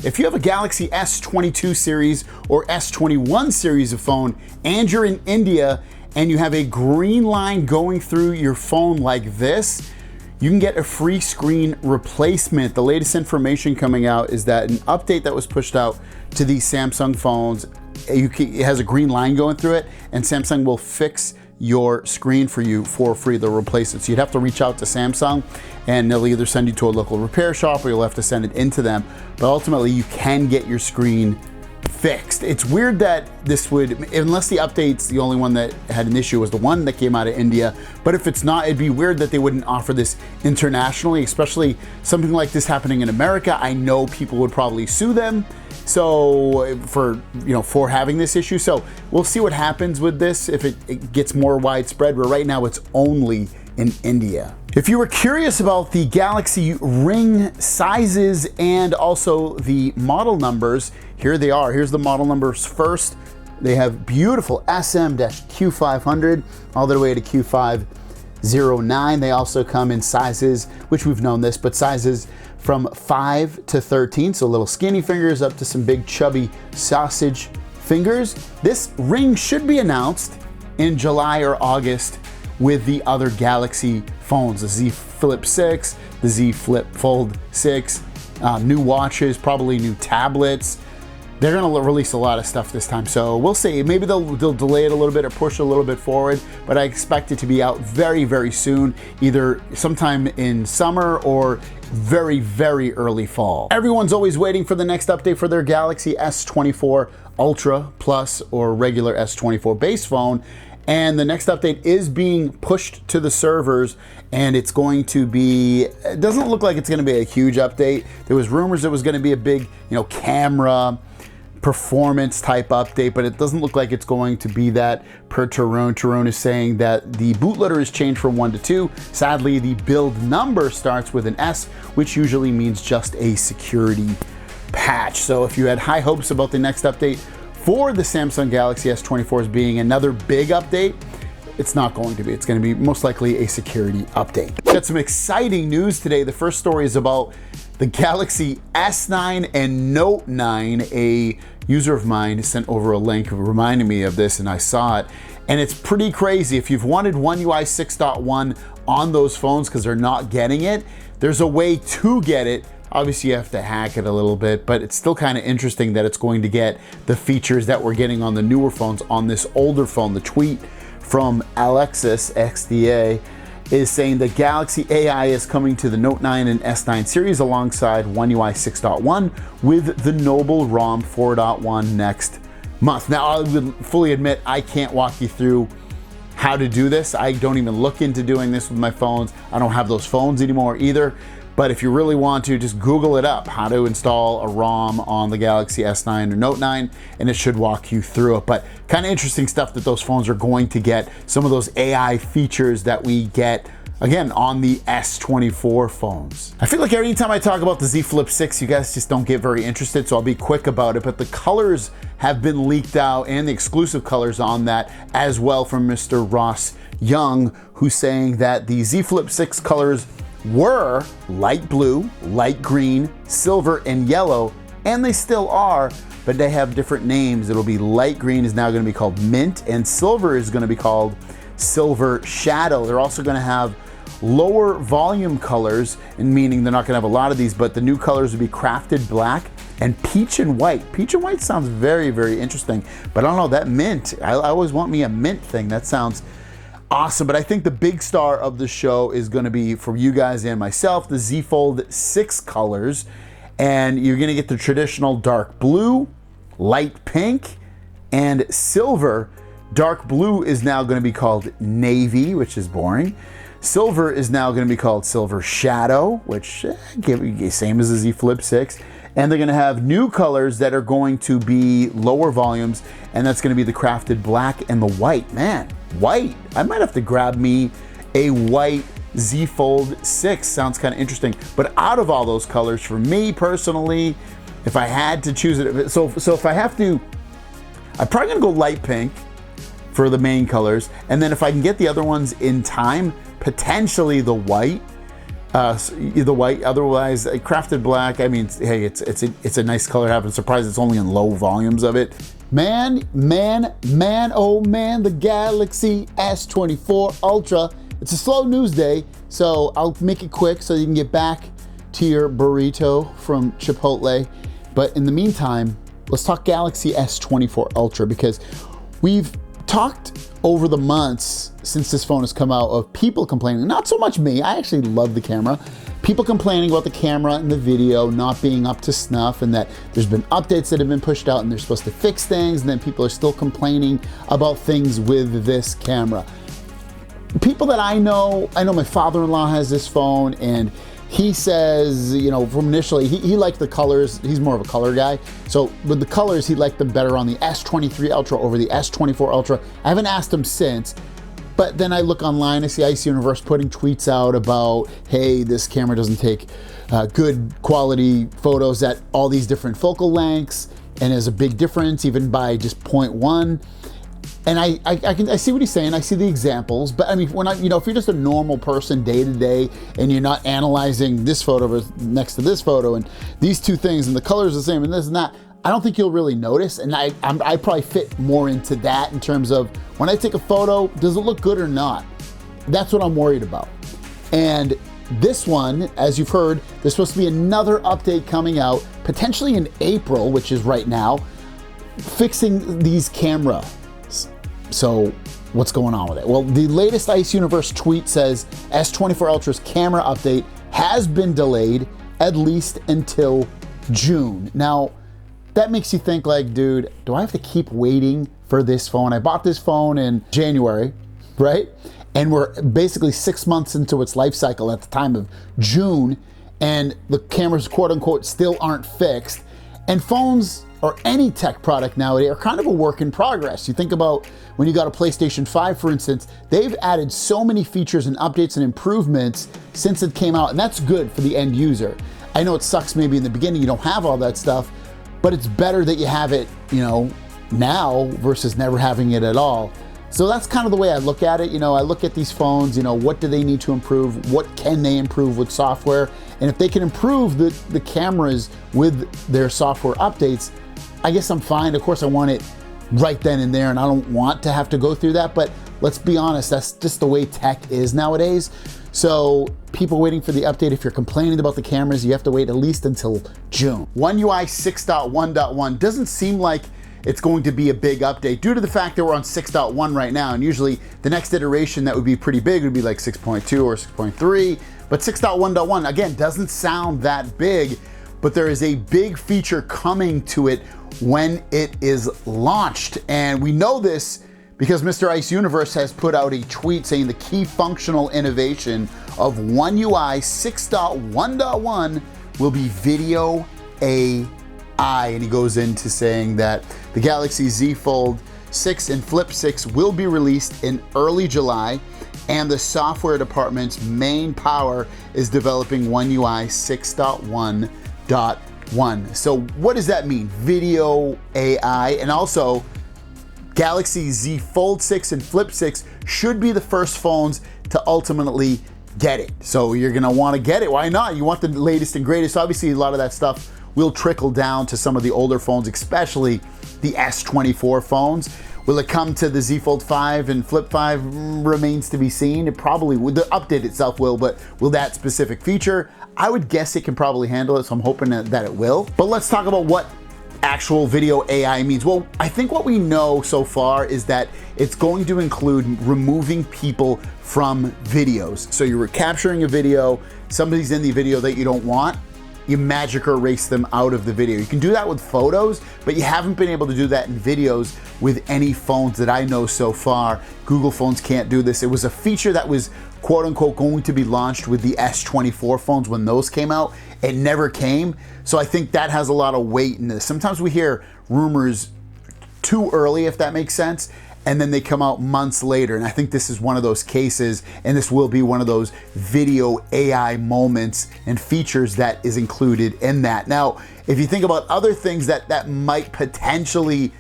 If you have a Galaxy S22 series or S21 series of phone and you're in India and you have a green line going through your phone like this, you can get a free screen replacement. The latest information coming out is that an update that was pushed out to these Samsung phones, it has a green line going through it, and Samsung will fix your screen for you for free. They'll replace it. So you'd have to reach out to Samsung and they'll either send you to a local repair shop or you'll have to send it into them. But ultimately you can get your screen fixed. It's weird that this would, unless the update's the only one that had an issue was the one that came out of India, but if it's not, it'd be weird that they wouldn't offer this internationally, especially something like this happening in America. I know people would probably sue them for having this issue. So we'll see what happens with this if it gets more widespread, but right now it's only in India. If you were curious about the Galaxy Ring sizes and also the model numbers, here they are. Here's the model numbers first. They have beautiful SM-Q500 all the way to Q509. They also come in sizes, which we've known this, but sizes from 5 to 13, so little skinny fingers up to some big chubby sausage fingers. This Ring should be announced in July or August with the other Galaxy phones, the Z Flip 6, the Z Flip Fold 6, new watches, probably new tablets. They're gonna release a lot of stuff this time, so we'll see. Maybe they'll delay it a little bit or push a little bit forward, but I expect it to be out very, very soon, either sometime in summer or very, very early fall. Everyone's always waiting for the next update for their Galaxy S24 Ultra Plus or regular S24 base phone, and the next update is being pushed to the servers, and it's going to be, it doesn't look like it's gonna be a huge update. There was rumors it was gonna be a big, camera performance type update, but it doesn't look like it's going to be that per Tarun. Tarun is saying that the bootloader is changed from 1 to 2. Sadly, the build number starts with an S, which usually means just a security patch. So if you had high hopes about the next update for the Samsung Galaxy S24 as being another big update, it's not going to be. It's going to be most likely a security update. Got some exciting news today. The first story is about the Galaxy S9 and Note 9. A user of mine sent over a link reminding me of this, and I saw it, and it's pretty crazy. If you've wanted OneUI 6.1 on those phones because they're not getting it, there's a way to get it. Obviously you have to hack it a little bit, but it's still kind of interesting that it's going to get the features that we're getting on the newer phones on this older phone. The tweet from Alexis XDA is saying the Galaxy AI is coming to the Note 9 and S9 series alongside OneUI 6.1 with the Noble ROM 4.1 next month. Now, I will fully admit I can't walk you through how to do this. I don't even look into doing this with my phones. I don't have those phones anymore either. But if you really want to, just Google it up, how to install a ROM on the Galaxy S9 or Note 9, and it should walk you through it. But kind of interesting stuff that those phones are going to get, some of those AI features that we get, again, on the S24 phones. I feel like every time I talk about the Z Flip 6, you guys just don't get very interested, so I'll be quick about it. But the colors have been leaked out, and the exclusive colors on that as well, from Mr. Ross Young, who's saying that the Z Flip 6 colors were light blue, light green, silver, and yellow, and they still are, but they have different names. It'll be light green is now going to be called mint, and silver is going to be called silver shadow. They're also going to have lower volume colors, and meaning they're not going to have a lot of these, but the new colors will be crafted black and peach and white. Peach and white sounds very, very interesting, but I don't know, that mint, I always want me a mint thing. That sounds awesome. But I think the big star of the show is going to be, for you guys and myself, the Z Fold 6 colors. And you're going to get the traditional dark blue, light pink, and silver. Dark blue is now going to be called navy, which is boring. Silver is now going to be called silver shadow, which same as the Z Flip 6. And they're going to have new colors that are going to be lower volumes, and that's going to be the crafted black and the white. Man, white. I might have to grab me a white Z Fold 6. Sounds kind of interesting. But out of all those colors, for me personally, if I had to choose it, so if I have to, I'm probably going to go light pink for the main colors. And then if I can get the other ones in time, potentially the white. the white, otherwise crafted black. I mean, hey, it's a nice color to have. I'm surprised it's only in low volumes of it. Man, oh man, the Galaxy S24 Ultra. It's a slow news day, so I'll make it quick so you can get back to your burrito from Chipotle. But in the meantime, let's talk Galaxy S24 Ultra, because we've talked over the months since this phone has come out of people complaining, not so much me, I actually love the camera, people complaining about the camera and the video not being up to snuff, and that there's been updates that have been pushed out and they're supposed to fix things, and then people are still complaining about things with this camera. People that I know my father-in-law has this phone, and he says, you know, from initially, he liked the colors. He's more of a color guy. So with the colors, he liked them better on the S23 Ultra over the S24 Ultra. I haven't asked him since, but then I look online, I see Ice Universe putting tweets out about, hey, this camera doesn't take good quality photos at all these different focal lengths, and there's a big difference even by just 0.1. And I see what he's saying. I see the examples, but I mean, when if you're just a normal person day to day and you're not analyzing this photo next to this photo and these two things and the colors are the same and this and that, I don't think you'll really notice. And I probably fit more into that in terms of when I take a photo, does it look good or not? That's what I'm worried about. And this one, as you've heard, there's supposed to be another update coming out, potentially in April, which is right now, fixing these cameras. So what's going on with it? Well, the latest Ice Universe tweet says S24 Ultra's camera update has been delayed at least until June. Now, that makes you think like, dude, do I have to keep waiting for this phone? I bought this phone in January, right? And we're basically 6 months into its life cycle at the time of June, and the cameras, quote unquote, still aren't fixed. And phones, or any tech product nowadays, are kind of a work in progress. You think about when you got a PlayStation 5, for instance, they've added so many features and updates and improvements since it came out, and that's good for the end user. I know it sucks maybe in the beginning you don't have all that stuff, but it's better that you have it, now versus never having it at all. So that's kind of the way I look at it. I look at these phones, what do they need to improve? What can they improve with software? And if they can improve the cameras with their software updates, I guess I'm fine. Of course, I want it right then and there, and I don't want to have to go through that, but let's be honest, that's just the way tech is nowadays. So people waiting for the update, if you're complaining about the cameras, you have to wait at least until June. OneUI 6.1.1 doesn't seem like it's going to be a big update due to the fact that we're on 6.1 right now, and usually the next iteration that would be pretty big would be like 6.2 or 6.3, but 6.1.1, again, doesn't sound that big, but there is a big feature coming to it when it is launched. And we know this because Mr. Ice Universe has put out a tweet saying the key functional innovation of OneUI 6.1.1 will be video AI. And he goes into saying that the Galaxy Z Fold 6 and Flip 6 will be released in early July, and the software department's main power is developing OneUI 6.1.1. So what does that mean? Video AI, and also Galaxy Z Fold 6 and Flip 6 should be the first phones to ultimately get it. So you're gonna wanna get it, why not? You want the latest and greatest. Obviously a lot of that stuff will trickle down to some of the older phones, especially the S24 phones. Will it come to the Z Fold 5 and Flip 5? Remains to be seen. It probably would. The update itself will, but will that specific feature? I would guess it can probably handle it, so I'm hoping that it will. But let's talk about what actual video AI means. Well, I think what we know so far is that it's going to include removing people from videos. So you're capturing a video, somebody's in the video that you don't want, you magic erase them out of the video. You can do that with photos, but you haven't been able to do that in videos with any phones that I know so far. Google phones can't do this. It was a feature that was quote unquote going to be launched with the S24 phones when those came out. It never came. So I think that has a lot of weight in this. Sometimes we hear rumors too early, if that makes sense, and then they come out months later. And I think this is one of those cases, and this will be one of those video AI moments and features that is included in that. Now, if you think about other things that might potentially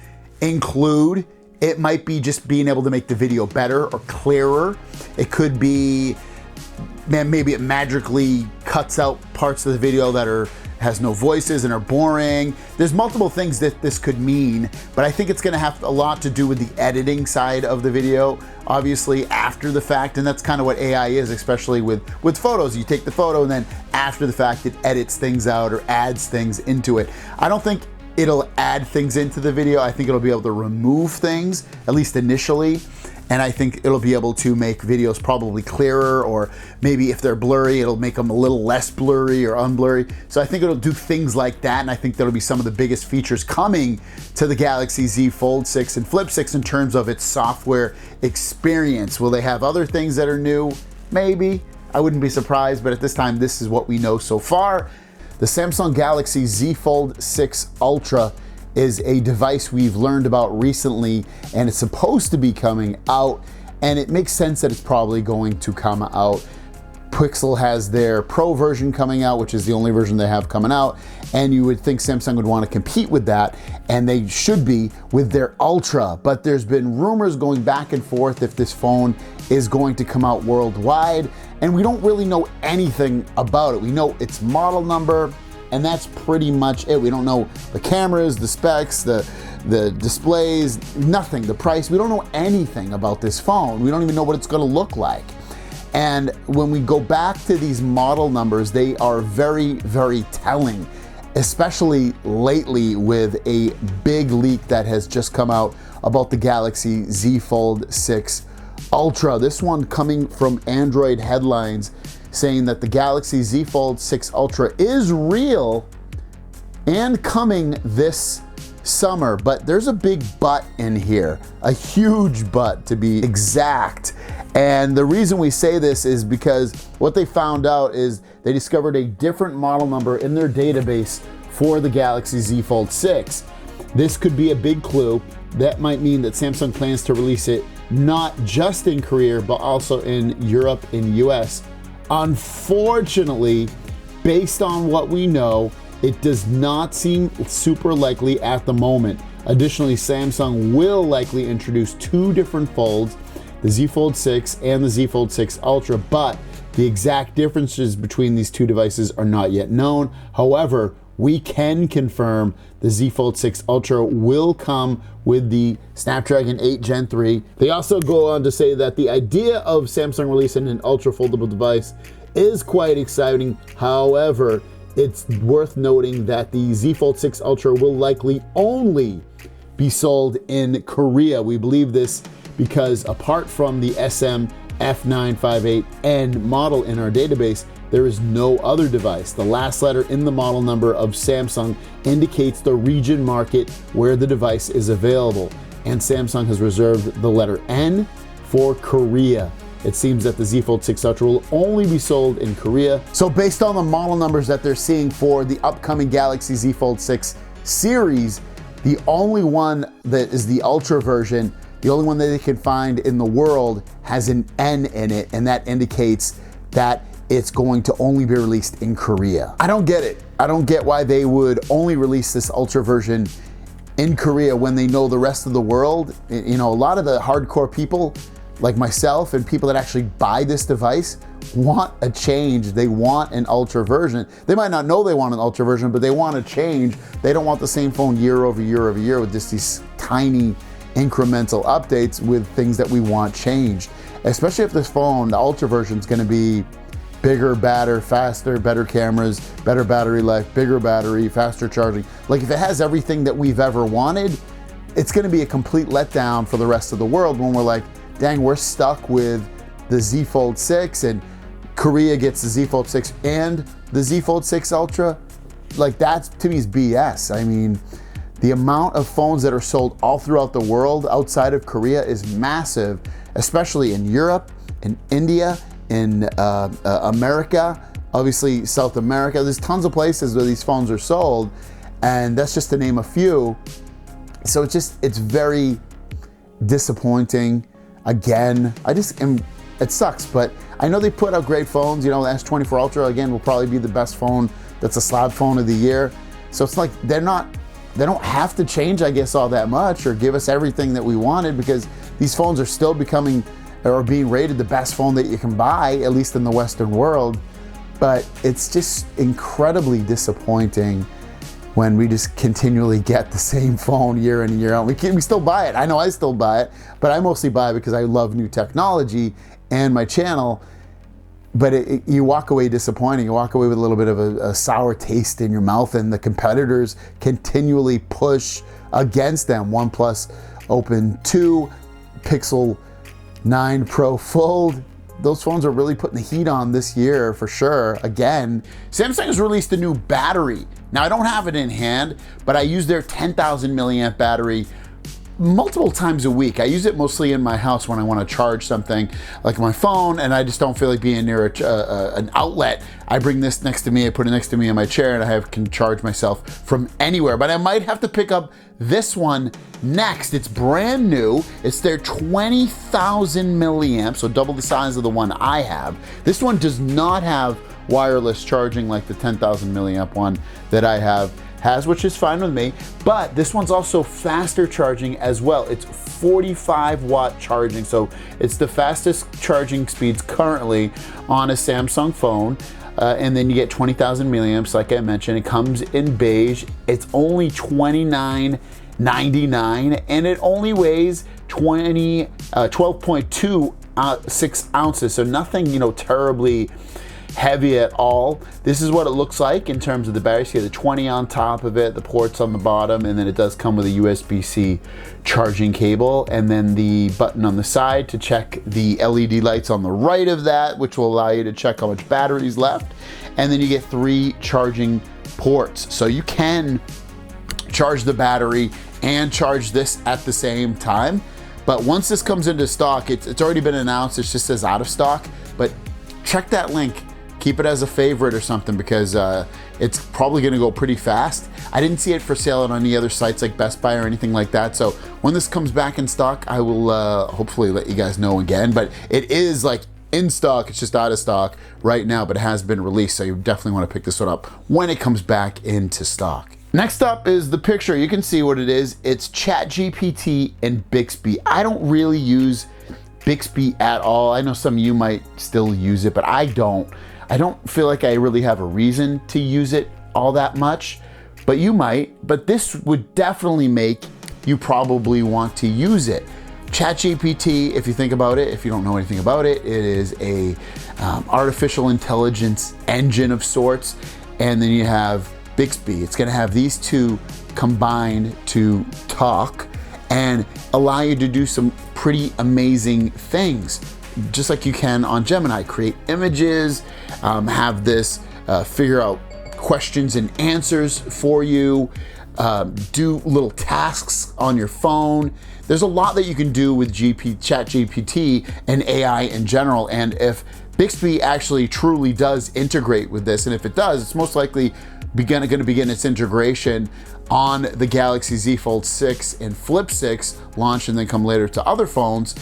include, it might be just being able to make the video better or clearer. It could be maybe it magically cuts out parts of the video that has no voices and are boring. There's multiple things that this could mean, but I think it's gonna have a lot to do with the editing side of the video, obviously after the fact, and that's kind of what AI is, especially with photos. You take the photo and then after the fact it edits things out or adds things into it. I don't think it'll add things into the video. I think it'll be able to remove things, at least initially. And I think it'll be able to make videos probably clearer, or maybe if they're blurry, it'll make them a little less blurry or unblurry. So I think it'll do things like that, and I think that'll be some of the biggest features coming to the Galaxy Z Fold 6 and Flip 6 in terms of its software experience. Will they have other things that are new? Maybe. I wouldn't be surprised, but at this time, this is what we know so far. The Samsung Galaxy Z Fold 6 Ultra is a device we've learned about recently, and it's supposed to be coming out, and it makes sense that it's probably going to come out. Pixel has their Pro version coming out, which is the only version they have coming out, and you would think Samsung would want to compete with that, and they should be with their Ultra. But there's been rumors going back and forth if this phone is going to come out worldwide, and we don't really know anything about it. We know its model number, and that's pretty much it. We don't know the cameras, the specs, the displays, nothing, the price. We don't know anything about this phone. We don't even know what it's gonna look like. And when we go back to these model numbers, they are very, very telling, especially lately with a big leak that has just come out about the Galaxy Z Fold 6 Ultra. This one coming from Android Headlines, saying that the Galaxy Z Fold 6 Ultra is real and coming this summer. But there's a big but in here, a huge but to be exact. And the reason we say this is because what they found out is they discovered a different model number in their database for the Galaxy Z Fold 6. This could be a big clue. That might mean that Samsung plans to release it not just in Korea, but also in Europe and US. Unfortunately, based on what we know, it does not seem super likely at the moment. Additionally, Samsung will likely introduce two different folds, the Z Fold 6 and the Z Fold 6 Ultra, but the exact differences between these two devices are not yet known. However, we can confirm the Z Fold 6 Ultra will come with the Snapdragon 8 Gen 3. They also go on to say that the idea of Samsung releasing an ultra foldable device is quite exciting. However, it's worth noting that the Z Fold 6 Ultra will likely only be sold in Korea. We believe this because apart from the SM F958N model in our database, there is no other device. The last letter in the model number of Samsung indicates the region market where the device is available, and Samsung has reserved the letter N for Korea. It seems that the Z Fold 6 Ultra will only be sold in Korea. So based on the model numbers that they're seeing for the upcoming Galaxy Z Fold 6 series, the only one that is the Ultra version, the only one that they can find in the world has an N in it, and that indicates that it's going to only be released in Korea. I don't get it. I don't get why they would only release this Ultra version in Korea when they know the rest of the world. You know, a lot of the hardcore people like myself and people that actually buy this device want a change. They want an Ultra version. They might not know they want an Ultra version, but they want a change. They don't want the same phone year over year over year with just these tiny incremental updates with things that we want changed. Especially if this phone, the Ultra version, is gonna be bigger, badder, faster, better cameras, better battery life, bigger battery, faster charging. Like if it has everything that we've ever wanted, it's gonna be a complete letdown for the rest of the world when we're like, dang, we're stuck with the Z Fold 6 and Korea gets the Z Fold 6 and the Z Fold 6 Ultra. Like that to me is BS. I mean, the amount of phones that are sold all throughout the world outside of Korea is massive, especially in Europe, in India, in America, obviously South America. There's tons of places where these phones are sold, and that's just to name a few. So it's very disappointing. Again, it sucks, but I know they put out great phones. You know, the S24 Ultra, again, will probably be the best phone that's a slab phone of the year. So it's like they don't have to change, I guess, all that much or give us everything that we wanted, because these phones are still becoming or being rated the best phone that you can buy, at least in the Western world. But it's just incredibly disappointing when we just continually get the same phone year in and year out. We still buy it. I know I still buy it, but I mostly buy it because I love new technology and my channel. But you walk away disappointed. You walk away with a little bit of a sour taste in your mouth, and the competitors continually push against them. OnePlus Open 2, Pixel 9 Pro Fold. Those phones are really putting the heat on this year for sure. Again, Samsung has released a new battery. Now I don't have it in hand, but I use their 10,000 milliamp battery multiple times a week. I use it mostly in my house when I want to charge something like my phone and I just don't feel like being near an outlet. I bring this next to me, I put it next to me in my chair, and I can charge myself from anywhere. But I might have to pick up this one next. It's brand new. It's their 20,000 milliamp, so double the size of the one I have. This one does not have wireless charging like the 10,000 milliamp one that I have has, which is fine with me, but this one's also faster charging as well. It's 45 watt charging, so it's the fastest charging speeds currently on a Samsung phone. And then you get 20,000 milliamps, like I mentioned. It comes in beige. It's only $29.99, and it only weighs 12.26 ounces, so nothing, terribly heavy at all. This is what it looks like in terms of the battery. So you have the 20 on top of it, the ports on the bottom, and then it does come with a USB-C charging cable, and then the button on the side to check the LED lights on the right of that, which will allow you to check how much battery is left. And then you get 3 charging ports. So you can charge the battery and charge this at the same time. But once this comes into stock, it's already been announced, it just says out of stock, but check that link. Keep it as a favorite or something, because it's probably gonna go pretty fast. I didn't see it for sale on any other sites like Best Buy or anything like that. So when this comes back in stock, I will hopefully let you guys know again. But it is like in stock, it's just out of stock right now, but it has been released. So you definitely wanna pick this one up when it comes back into stock. Next up is the picture. You can see what it is. It's ChatGPT and Bixby. I don't really use Bixby at all. I know some of you might still use it, but I don't. I don't feel like I really have a reason to use it all that much, but you might. But this would definitely make you probably want to use it. ChatGPT, if you think about it, if you don't know anything about it, it is a artificial intelligence engine of sorts. And then you have Bixby. It's gonna have these two combined to talk and allow you to do some pretty amazing things, just like you can on Gemini. Create images, have this figure out questions and answers for you, do little tasks on your phone. There's a lot that you can do with ChatGPT and AI in general, and if Bixby actually truly does integrate with this, and if it does, it's most likely going to begin its integration on the Galaxy Z Fold 6 and Flip 6 launch, and then come later to other phones.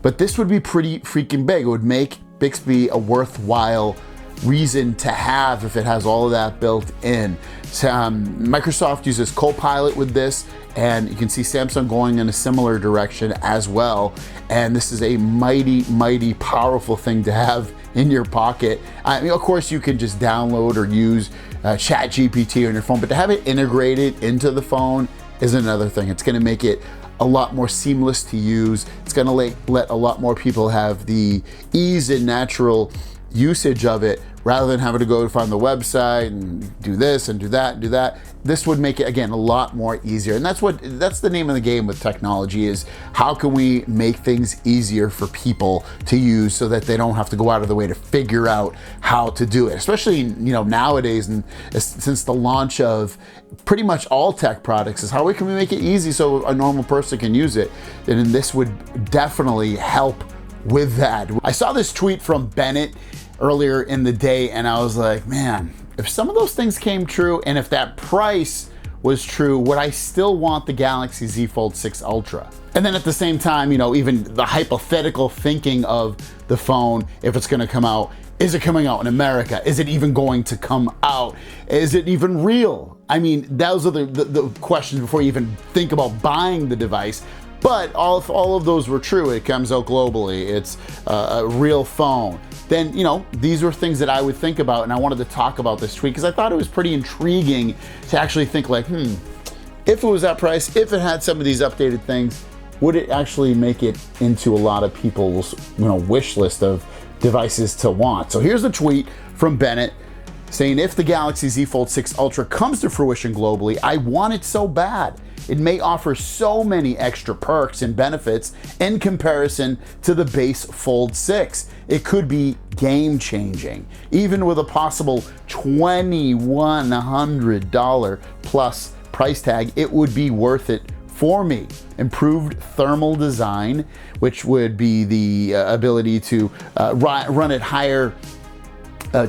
But this would be pretty freaking big. It would make Bixby a worthwhile reason to have if it has all of that built in. So, Microsoft uses Copilot with this, and you can see Samsung going in a similar direction as well. And this is a mighty, mighty powerful thing to have in your pocket. I mean, of course, you can just download or use ChatGPT on your phone, but to have it integrated into the phone is another thing. It's gonna make it a lot more seamless to use. It's gonna let a lot more people have the ease and natural usage of it, rather than having to go find the website and do this and do that and do that. This would make it, again, a lot more easier. And that's the name of the game with technology, is how can we make things easier for people to use so that they don't have to go out of the way to figure out how to do it. Especially, nowadays, and since the launch of pretty much all tech products, is how can we make it easy so a normal person can use it. And this would definitely help with that. I saw this tweet from Bennett earlier in the day, and I was like, man, if some of those things came true, and if that price was true, would I still want the Galaxy Z Fold 6 Ultra? And then at the same time, even the hypothetical thinking of the phone, if it's gonna come out, is it coming out in America? Is it even going to come out? Is it even real? I mean, those are the questions before you even think about buying the device. But if all of those were true, it comes out globally, it's a real phone, then, you know, these were things that I would think about, and I wanted to talk about this tweet because I thought it was pretty intriguing to actually think like, if it was that price, if it had some of these updated things, would it actually make it into a lot of people's, you know, wish list of devices to want? So here's the tweet from Bennett saying, if the Galaxy Z Fold 6 Ultra comes to fruition globally, I want it so bad. It may offer so many extra perks and benefits in comparison to the base Fold 6. It could be game changing. Even with a possible $2,100 plus price tag, it would be worth it for me. Improved thermal design, which would be the ability to run at higher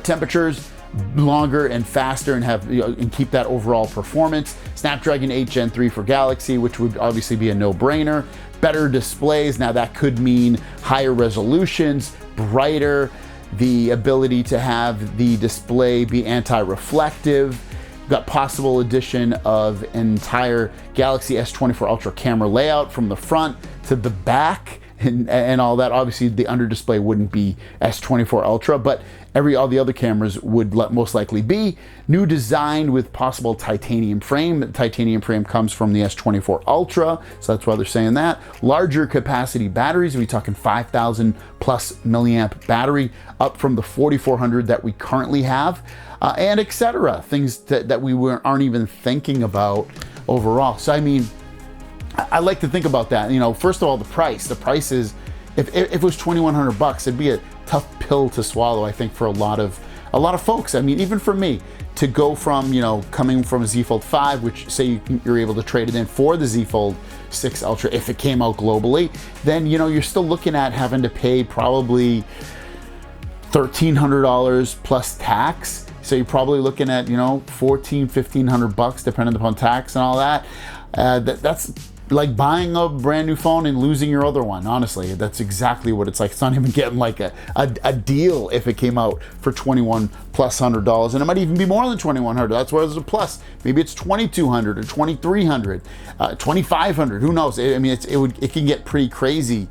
temperatures, longer and faster, and have, you know, and keep that overall performance. Snapdragon 8 Gen 3 for Galaxy, which would obviously be a no-brainer. Better displays, now that could mean higher resolutions, brighter, the ability to have the display be anti-reflective. Got possible addition of entire Galaxy S24 Ultra camera layout from the front to the back, and all that. Obviously the under display wouldn't be S24 Ultra, but all the other cameras would most likely be. New design with possible titanium frame. The titanium frame comes from the S24 Ultra, so that's why they're saying that. Larger capacity batteries, we're talking 5,000 plus milliamp battery, up from the 4,400 that we currently have, and etc. Things that we aren't even thinking about overall. So I mean, I like to think about that. You know, first of all, the price. The price is, if it was $2,100, it'd be a tough pill to swallow, I think, for a lot of folks. I mean, even for me, to go from, you know, coming from a Z Fold 5, which say you're able to trade it in for the Z Fold 6 Ultra if it came out globally, then, you know, you're still looking at having to pay probably $1,300 plus tax. So you're probably looking at, you know, $1,400-1,500 depending upon tax and all that. That's like buying a brand new phone and losing your other one. Honestly, that's exactly what it's like. It's not even getting like a deal if it came out for $2,100+, and it might even be more than $2,100. That's where there's a plus. Maybe it's $2,200 or $2,300, $2,500. Who knows? I mean, it can get pretty crazy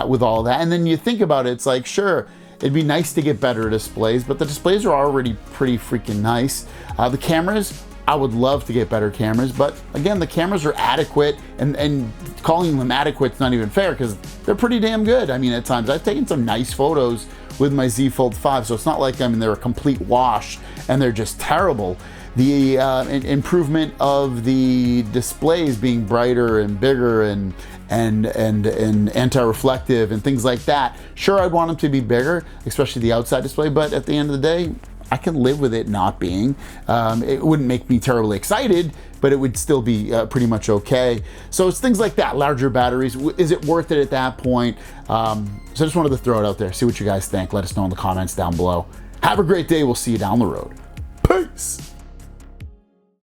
with all that. And then you think about it, it's like, sure, it'd be nice to get better displays, but the displays are already pretty freaking nice. The cameras, I would love to get better cameras, but again, the cameras are adequate, and calling them adequate is not even fair because they're pretty damn good. I mean, at times I've taken some nice photos with my Z Fold 5, so it's not like, I mean, they're a complete wash and they're just terrible. The improvement of the displays being brighter and bigger and anti-reflective and things like that. Sure, I'd want them to be bigger, especially the outside display, but at the end of the day, I can live with it not being. It wouldn't make me terribly excited, but it would still be pretty much okay. So it's things like that, larger batteries. Is it worth it at that point? So I just wanted to throw it out there, see what you guys think. Let us know in the comments down below. Have a great day. We'll see you down the road. Peace.